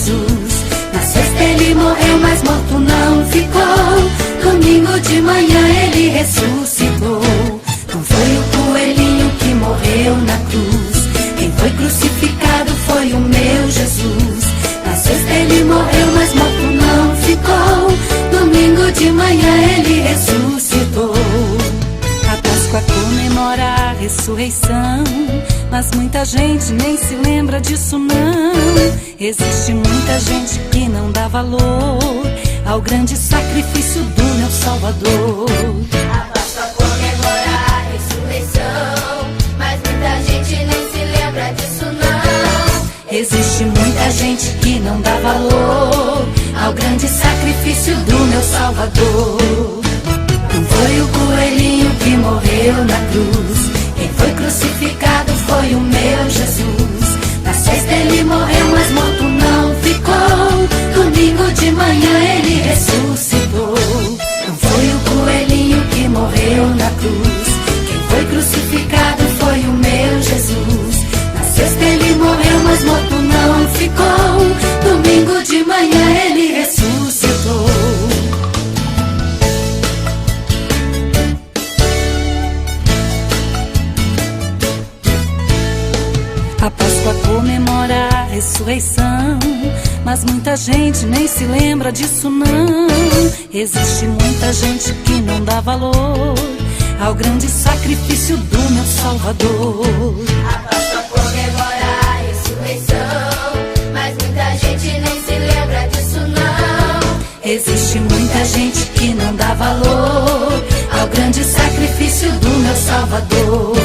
Jesus. Na sexta ele morreu, mas morto não ficou. Domingo de manhã ele ressuscitou. Não foi o coelhinho que morreu na cruz. Quem foi crucificado foi o meu Jesus. Na sexta ele morreu, mas morto não ficou. Domingo de manhã ele ressuscitou. A Páscoa comemora a ressurreição, mas muita gente nem se lembra disso não. Existe muita gente que não dá valor ao grande sacrifício do meu Salvador. A Páscoa comemora a ressurreição, mas muita gente nem se lembra disso não. Existe muita gente que não dá valor ao grande sacrifício do meu Salvador. Não foi o coelhinho que morreu na cruz. Quem foi crucificado foi o meu Jesus. Na sexta ele morreu, mas morto não ficou. Domingo de manhã ele ressuscitou. Não foi o coelhinho que morreu na cruz. Quem foi crucificado foi o meu Jesus. Na sexta ele morreu, mas morto não ficou. Domingo de manhã ele ressuscitou. A Páscoa comemora a ressurreição, mas muita gente nem se lembra disso não. Existe muita gente que não dá valor ao grande sacrifício do meu Salvador. A Páscoa comemora a ressurreição, mas muita gente nem se lembra disso não. Existe muita gente que não dá valor ao grande sacrifício do meu Salvador.